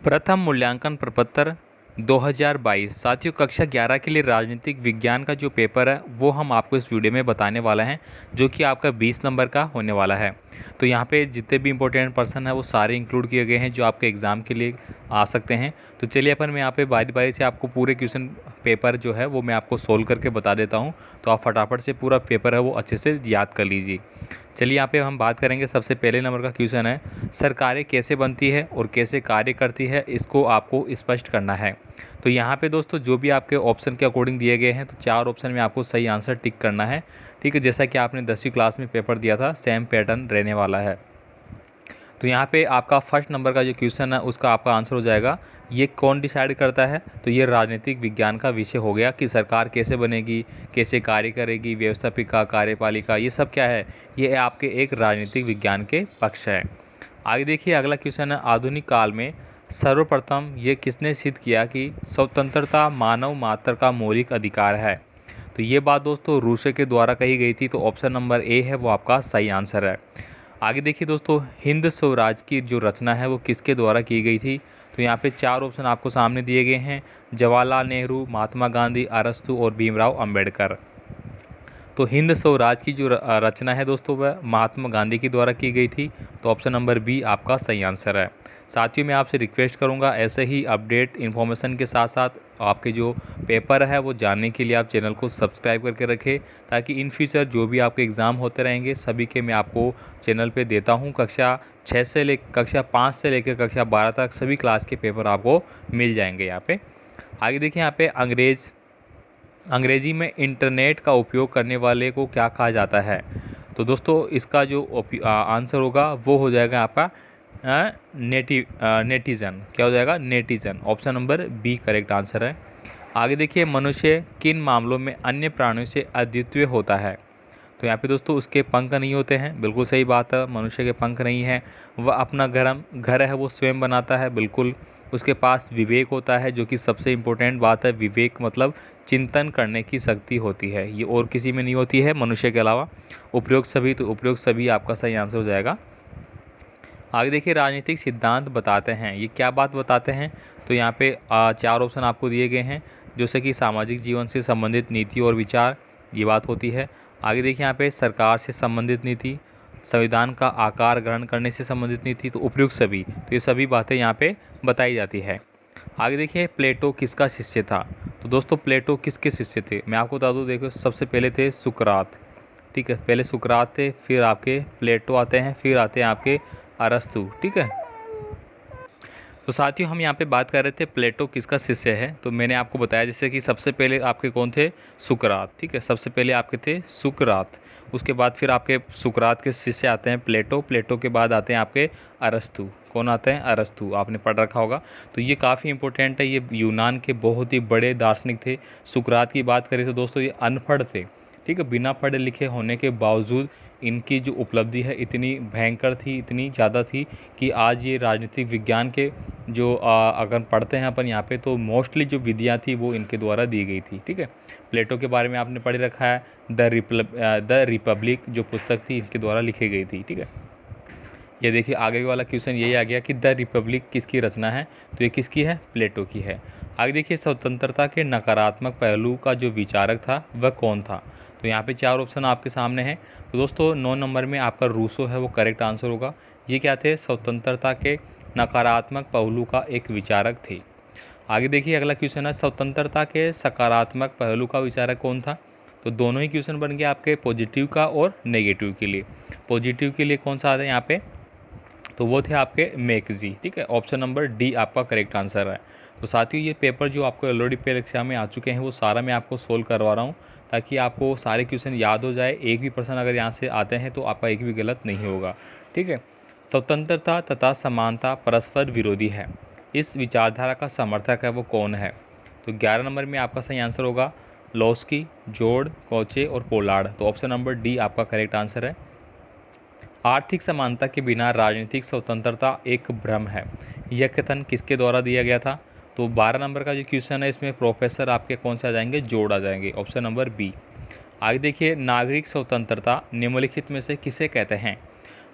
प्रथम मूल्यांकन प्रपत्र 2022 साथियों कक्षा 11 के लिए राजनीतिक विज्ञान का जो पेपर है वो हम आपको इस वीडियो में बताने वाला हैं, जो कि आपका 20 नंबर का होने वाला है। तो यहाँ पे जितने भी इंपॉर्टेंट पर्सन है वो सारे इंक्लूड किए गए हैं जो आपके एग्ज़ाम के लिए आ सकते हैं। तो चलिए अपन मैं यहाँ पे बारी बारी से आपको पूरे क्वेश्चन पेपर जो है वो मैं आपको सोल्व करके बता देता हूँ, तो आप फटाफट से पूरा पेपर है वो अच्छे से याद कर लीजिए। चलिए यहाँ पे हम बात करेंगे। सबसे पहले नंबर का क्वेश्चन है, सरकारें कैसे बनती है और कैसे कार्य करती है, इसको आपको स्पष्ट करना है। तो यहाँ पे दोस्तों जो भी आपके ऑप्शन के अकॉर्डिंग दिए गए हैं, तो 4 ऑप्शन में आपको सही आंसर टिक करना है। ठीक है, जैसा कि आपने 10वीं क्लास में पेपर दिया था सेम पैटर्न रहने वाला है। तो यहाँ पे आपका फर्स्ट नंबर का जो क्वेश्चन है उसका आपका आंसर हो जाएगा, ये कौन डिसाइड करता है। तो ये राजनीतिक विज्ञान का विषय हो गया कि सरकार कैसे बनेगी, कैसे कार्य करेगी, व्यवस्थापिका, कार्यपालिका, ये सब क्या है, ये आपके एक राजनीतिक विज्ञान के पक्ष है। आगे देखिए अगला क्वेश्चन है, आधुनिक काल में सर्वप्रथम ये किसने सिद्ध किया कि स्वतंत्रता मानव मात्र का मौलिक अधिकार है। तो ये बात दोस्तों रूसो के द्वारा कही गई थी। तो ऑप्शन नंबर ए है वो आपका सही आंसर है। आगे देखिए दोस्तों, हिंद स्वराज की जो रचना है वो किसके द्वारा की गई थी। तो यहाँ पे 4 ऑप्शन आपको सामने दिए गए हैं, जवाहरलाल नेहरू, महात्मा गांधी, अरस्तु और भीमराव अंबेडकर। तो हिंद स्वराज की जो रचना है दोस्तों वह महात्मा गांधी के द्वारा की गई थी। तो ऑप्शन नंबर बी आपका सही आंसर है। साथियों मैं आपसे रिक्वेस्ट करूंगा ऐसे ही अपडेट इन्फॉर्मेशन के साथ साथ आपके जो पेपर है वो जानने के लिए आप चैनल को सब्सक्राइब करके रखें, ताकि इन फ्यूचर जो भी आपके एग्ज़ाम होते रहेंगे सभी के मैं आपको चैनल पे देता हूँ। कक्षा 5 से लेकर कक्षा 12 तक सभी क्लास के पेपर आपको मिल जाएंगे यहाँ पे। आगे देखिए यहाँ पे अंग्रेज़ी में इंटरनेट का उपयोग करने वाले को क्या कहा जाता है। तो दोस्तों इसका जो आंसर होगा वो हो जाएगा आपका नेटिज़न। क्या हो जाएगा, netizen. Option number B correct answer है। आगे देखिए, मनुष्य किन मामलों में अन्य प्राणियों से अद्वितीय होता है। तो यहाँ पे दोस्तों उसके पंख नहीं होते हैं, बिल्कुल सही बात है, मनुष्य के पंख नहीं है। वह अपना घर है वो स्वयं बनाता है, बिल्कुल। उसके पास विवेक होता है, जो कि सबसे इम्पोर्टेंट बात है। विवेक मतलब चिंतन करने की शक्ति होती है, ये और किसी में नहीं होती है मनुष्य के अलावा। उपयोग सभी, तो उपयोग सभी आपका सही आंसर हो जाएगा। आगे देखिए, राजनीतिक सिद्धांत बताते हैं, ये क्या बात बताते हैं। तो यहाँ पे 4 ऑप्शन आपको दिए गए हैं, जैसे कि सामाजिक जीवन से संबंधित नीति और विचार, ये बात होती है। आगे देखिए यहाँ पे सरकार से संबंधित नीति, संविधान का आकार ग्रहण करने से संबंधित नीति, तो उपयुक्त सभी, तो ये सभी बातें यहाँ पे बताई जाती है। आगे देखिए, प्लेटो किसका शिष्य था। तो दोस्तों प्लेटो किसके शिष्य थे, मैं आपको बता दूँ। देखो सबसे पहले थे सुकरात। ठीक है, पहले सुकरात थे, फिर आपके प्लेटो आते हैं, फिर आते हैं आपके अरस्तु। ठीक है, तो साथियों हम यहाँ पे बात कर रहे थे प्लेटो किसका शिष्य है। तो मैंने आपको बताया जैसे कि सबसे पहले आपके कौन थे, सुकरात। ठीक है, सबसे पहले आपके थे सुकरात, उसके बाद फिर आपके सुकरात के शिष्य आते हैं प्लेटो, प्लेटो के बाद आते हैं आपके अरस्तु। कौन आते हैं, अरस्तु, आपने पढ़ रखा होगा। तो ये काफ़ी इंपॉर्टेंट है, ये यूनान के बहुत ही बड़े दार्शनिक थे। सुकरात की बात करें तो दोस्तों ये अनपढ़ थे। ठीक है, बिना पढ़े लिखे होने के बावजूद इनकी जो उपलब्धि है इतनी भयंकर थी, इतनी ज़्यादा थी कि आज ये राजनीतिक विज्ञान के जो अगर पढ़ते हैं अपन यहाँ पे, तो मोस्टली जो विधियाँ थी वो इनके द्वारा दी गई थी। ठीक है, प्लेटो के बारे में आपने पढ़ रखा है, द रिपब्लिक जो पुस्तक थी इनके द्वारा लिखी गई थी। ठीक है, ये देखिए आगे वाला क्वेश्चन यही आ गया कि द रिपब्लिक किसकी रचना है। तो ये किसकी है, प्लेटो की है। आगे देखिए, स्वतंत्रता के नकारात्मक पहलू का जो विचारक था वह कौन था। तो यहाँ पे 4 ऑप्शन आपके सामने हैं। तो दोस्तों 9 नंबर में आपका रूसो है वो करेक्ट आंसर होगा। ये क्या थे, स्वतंत्रता के नकारात्मक पहलू का एक विचारक थे। आगे देखिए अगला क्वेश्चन है, स्वतंत्रता के सकारात्मक पहलू का विचारक कौन था। तो दोनों ही क्वेश्चन बन गए आपके पॉजिटिव का और नेगेटिव के लिए। पॉजिटिव के लिए कौन सा आता है यहाँ पे, तो वो थे आपके मैकेंजी। ठीक है, ऑप्शन नंबर डी आपका करेक्ट आंसर है। तो साथियों ये पेपर जो आपको ऑलरेडी परीक्षा में आ चुके हैं वो सारा मैं आपको सोल्व करवा रहा हूँ, ताकि आपको सारे क्वेश्चन याद हो जाए। एक भी प्रश्न अगर यहाँ से आते हैं तो आपका एक भी गलत नहीं होगा। ठीक है, स्वतंत्रता तथा समानता परस्पर विरोधी है, इस विचारधारा का समर्थक है वो कौन है। तो 11 नंबर में आपका सही आंसर होगा लॉस्की, जोड़, कोचे और पोलार्ड। तो ऑप्शन नंबर डी आपका करेक्ट आंसर है। आर्थिक समानता के बिना राजनीतिक स्वतंत्रता एक भ्रम है, यह कथन किसके द्वारा दिया गया था। तो 12 नंबर का जो क्वेश्चन है इसमें प्रोफेसर आपके कौन से आ जाएंगे, जोड़ आ जाएंगे, ऑप्शन नंबर बी। आगे देखिए, नागरिक स्वतंत्रता निम्नलिखित में से किसे कहते हैं।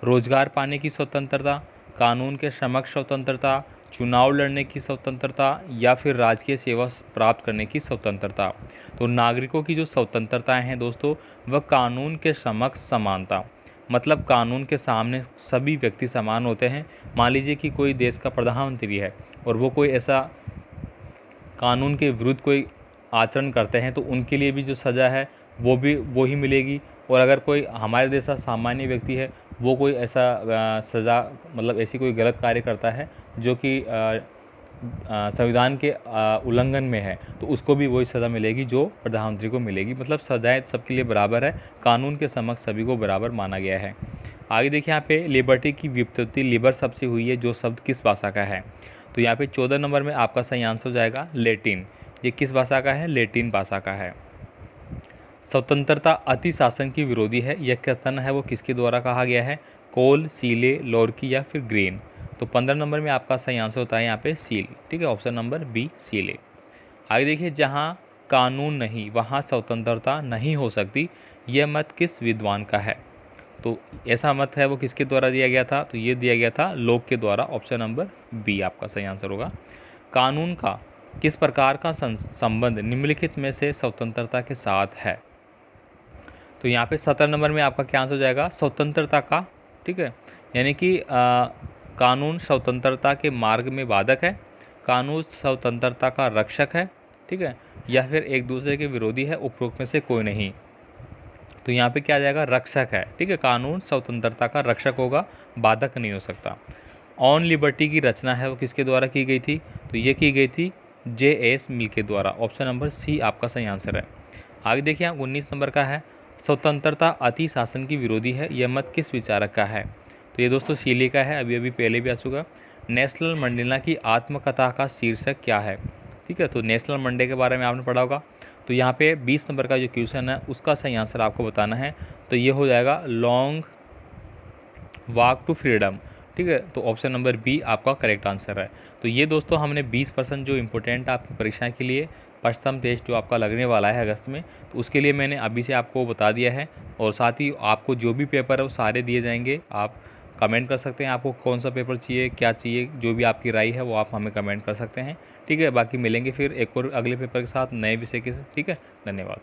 रोजगार पाने की स्वतंत्रता, कानून के समक्ष स्वतंत्रता, चुनाव लड़ने की स्वतंत्रता या फिर राजकीय सेवा प्राप्त करने की स्वतंत्रता। तो नागरिकों की जो स्वतंत्रताएं हैं दोस्तों, वह कानून के समक्ष समानता, मतलब कानून के सामने सभी व्यक्ति समान होते हैं। मान लीजिए कि कोई देश का प्रधानमंत्री है और वो कोई ऐसा कानून के विरुद्ध कोई आचरण करते हैं तो उनके लिए भी जो सज़ा है वो ही मिलेगी। और अगर कोई हमारे जैसा सामान्य व्यक्ति है, वो कोई ऐसा सज़ा, मतलब ऐसी कोई गलत कार्य करता है जो कि संविधान के उल्लंघन में है, तो उसको भी वही सज़ा मिलेगी जो प्रधानमंत्री को मिलेगी। मतलब सजाएं सबके लिए बराबर है, कानून के समक्ष सभी को बराबर माना गया है। आगे देखिए यहाँ पे लिबर्टी की व्युत्पत्ति लिबर शब्द से हुई है, जो शब्द किस भाषा का है। तो यहाँ पे 14 नंबर में आपका सही आंसर हो जाएगा लेटिन। ये किस भाषा का है? लेटिन भाषा का है। स्वतंत्रता अति शासन की विरोधी है, यह कथन है वो किसके द्वारा कहा गया है? कोल, सीले, लॉर्की या फिर ग्रीन। तो 15 नंबर में आपका सही आंसर होता है यहाँ पे सील। ठीक है, ऑप्शन नंबर बी सीले। आगे देखिए, जहाँ कानून नहीं वहाँ स्वतंत्रता नहीं हो सकती, यह मत किस विद्वान का है? तो ऐसा मत है वो किसके द्वारा दिया गया था? तो ये दिया गया था लोक के द्वारा। ऑप्शन नंबर बी आपका सही आंसर होगा। कानून का किस प्रकार का संबंध निम्नलिखित में से स्वतंत्रता के साथ है? तो यहाँ पे 17 नंबर में आपका क्या आंसर हो जाएगा? स्वतंत्रता का। ठीक है, यानी कि कानून स्वतंत्रता के मार्ग में बाधक है, कानून स्वतंत्रता का रक्षक है, ठीक है, या फिर एक दूसरे के विरोधी है, उपरोक्त में से कोई नहीं। तो यहाँ पे क्या आ जाएगा? रक्षक है। ठीक है, कानून स्वतंत्रता का रक्षक होगा, बाधक नहीं हो सकता। ऑन लिबर्टी की रचना है वो किसके द्वारा की गई थी? तो ये की गई थी J.S. मिल के द्वारा। ऑप्शन नंबर सी आपका सही आंसर है। आगे देखिए, 19 नंबर का है, स्वतंत्रता अति शासन की विरोधी है, यह मत किस विचारक का है? तो ये दोस्तों सीले का है, अभी पहले भी आ चुका। नेल्सन मंडेला की आत्मकथा का शीर्षक क्या है? ठीक है, तो नेल्सन मंडेला के बारे में आपने पढ़ा होगा। तो यहाँ पे 20 नंबर का जो क्वेश्चन है उसका सही आंसर आपको बताना है। तो ये हो जाएगा लॉन्ग वॉक टू फ्रीडम। ठीक है, तो ऑप्शन नंबर बी आपका करेक्ट आंसर है। तो ये दोस्तों हमने 20% जो इम्पोर्टेंट आपकी परीक्षा के लिए प्रथम टेस्ट जो आपका लगने वाला है अगस्त में, तो उसके लिए मैंने अभी से आपको बता दिया है। और साथ ही आपको जो भी पेपर है वो सारे दिए जाएंगे। आप कमेंट कर सकते हैं आपको कौन सा पेपर चाहिए, क्या चाहिए, जो भी आपकी राय है वो आप हमें कमेंट कर सकते हैं। ठीक है, बाकी मिलेंगे फिर एक और अगले पेपर के साथ नए विषय के साथ। ठीक है, धन्यवाद।